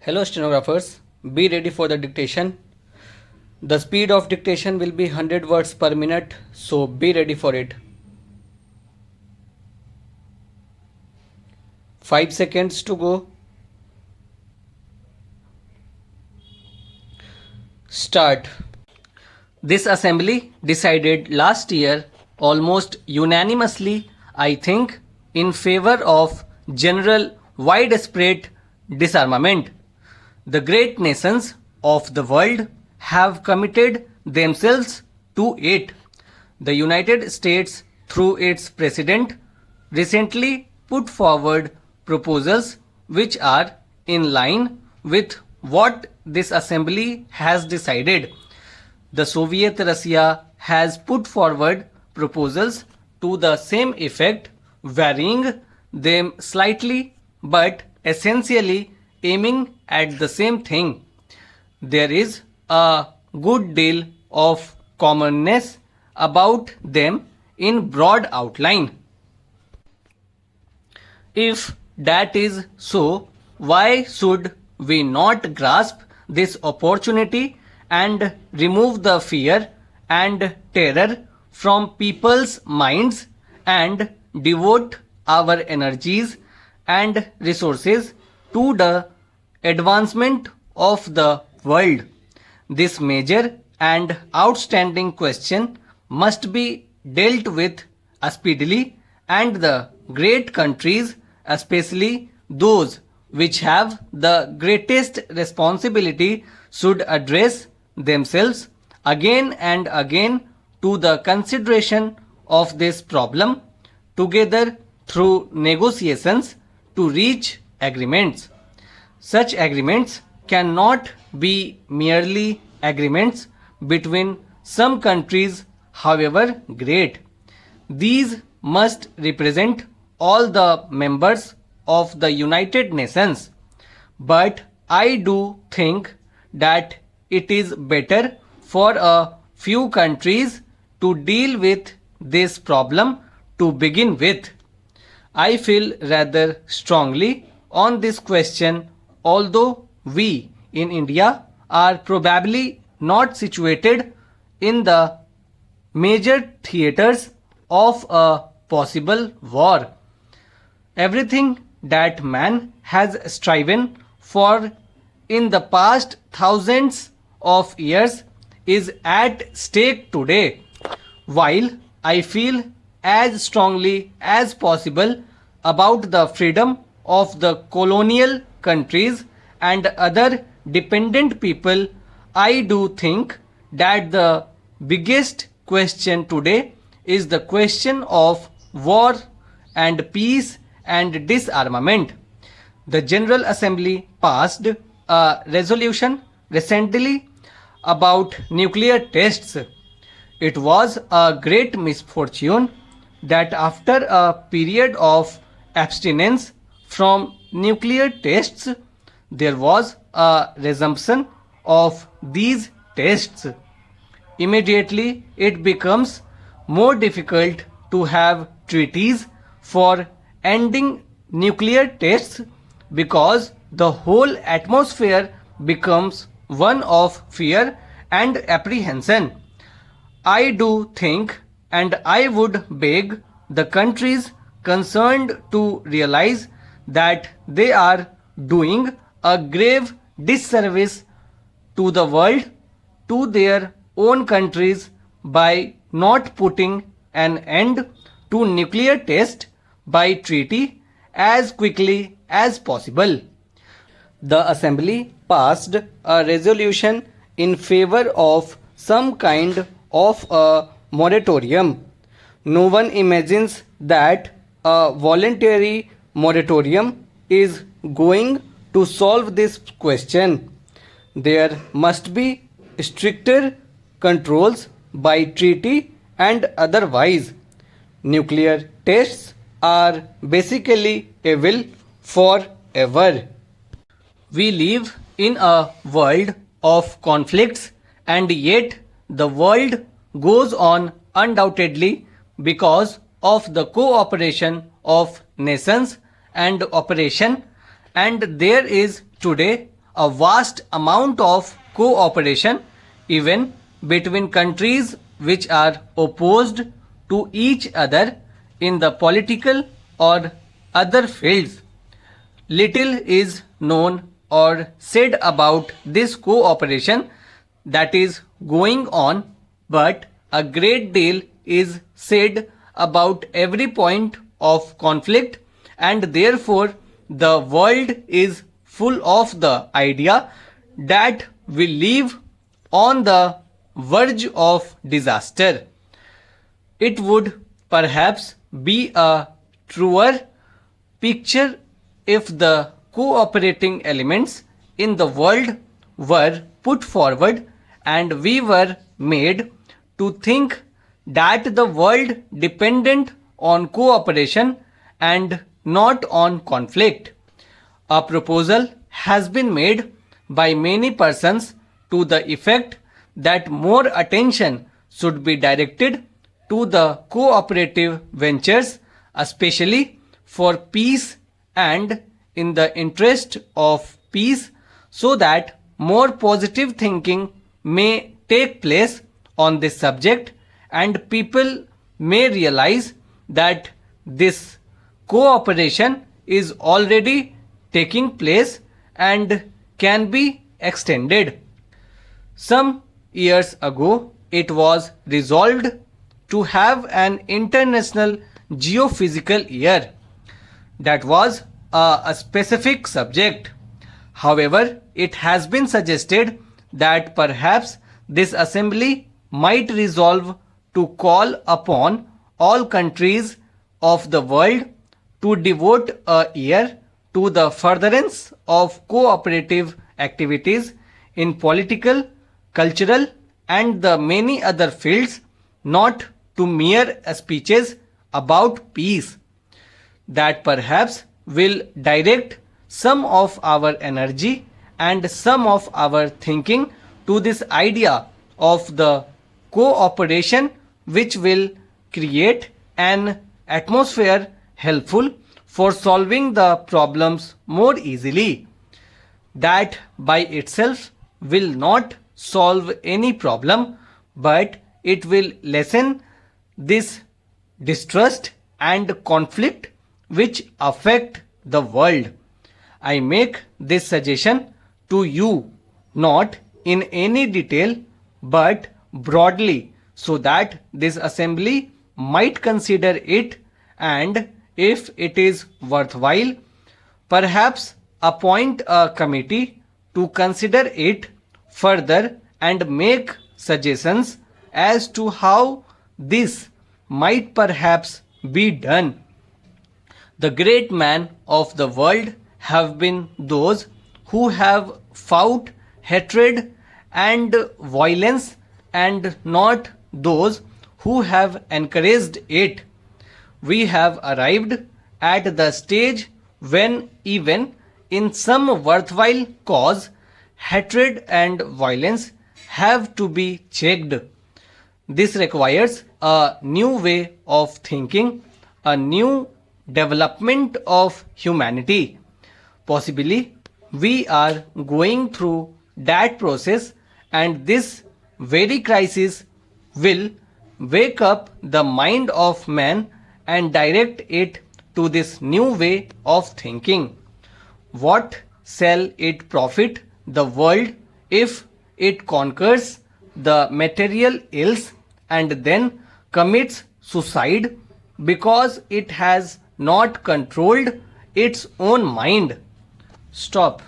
Hello stenographers, be ready for the dictation. The speed of dictation will be 100 words per minute, so be ready for it. 5 seconds to go. Start. This assembly decided last year almost unanimously, I think, in favor of general widespread disarmament. The great nations of the world have committed themselves to it. The United States, through its president, recently put forward proposals which are in line with what this assembly has decided. The Soviet Russia has put forward proposals to the same effect, varying them slightly but essentially aiming at the same thing. There is a good deal of commonness about them in broad outline. If that is so, why should we not grasp this opportunity and remove the fear and terror from people's minds and devote our energies and resources to the advancement of the world? This major and outstanding question must be dealt with speedily, and the great countries, especially those which have the greatest responsibility, should address themselves again and again to the consideration of this problem together through negotiations to reach agreements. Such agreements cannot be merely agreements between some countries, however great. These must represent all the members of the United Nations. But I do think that it is better for a few countries to deal with this problem to begin with. I feel rather strongly on this question, although we in India are probably not situated in the major theatres of a possible war. Everything that man has striven for in the past thousands of years is at stake today. While I feel as strongly as possible about the freedom of the colonial countries and other dependent people, I do think that the biggest question today is the question of war and peace and disarmament. The General Assembly passed a resolution recently about nuclear tests. It was a great misfortune that after a period of abstinence from nuclear tests, there was a resumption of these tests. Immediately, it becomes more difficult to have treaties for ending nuclear tests because the whole atmosphere becomes one of fear and apprehension. I do think, and I would beg the countries concerned to realize that they are doing a grave disservice to the world, to their own countries, by not putting an end to nuclear test by treaty as quickly as possible. The Assembly passed a resolution in favor of some kind of a moratorium. No one imagines that a voluntary moratorium is going to solve this question. There must be stricter controls by treaty and otherwise. Nuclear tests are basically evil forever. We live in a world of conflicts, and yet the world goes on undoubtedly because of the cooperation of nations and operation, and there is today a vast amount of cooperation even between countries which are opposed to each other in the political or other fields. Little is known or said about this cooperation that is going on, but a great deal is said about every point of conflict, and therefore the world is full of the idea that we live on the verge of disaster. It would perhaps be a truer picture if the cooperating elements in the world were put forward and we were made to think that the world depended on cooperation and not on conflict. A proposal has been made by many persons to the effect that more attention should be directed to the cooperative ventures, especially for peace and in the interest of peace, so that more positive thinking may take place on this subject and people may realize that this cooperation is already taking place and can be extended. Some years ago, it was resolved to have an international geophysical year. That was a specific subject. However, it has been suggested that perhaps this assembly might resolve to call upon all countries of the world to devote a year to the furtherance of cooperative activities in political, cultural, and the many other fields, not to mere speeches about peace. That perhaps will direct some of our energy and some of our thinking to this idea of the cooperation, which will create an atmosphere helpful for solving the problems more easily. That by itself will not solve any problem, but it will lessen this distrust and conflict which affect the world. I make this suggestion to you not in any detail but broadly, so that this assembly might consider it, and if it is worthwhile, perhaps appoint a committee to consider it further and make suggestions as to how this might perhaps be done. The great men of the world have been those who have fought hatred and violence, and not those who have encouraged it. We have arrived at the stage when even in some worthwhile cause, hatred and violence have to be checked. This requires a new way of thinking, a new development of humanity. Possibly, we are going through that process, and this very crisis will wake up the mind of man and direct it to this new way of thinking. What shall it profit the world if it conquers the material ills and then commits suicide because it has not controlled its own mind? Stop.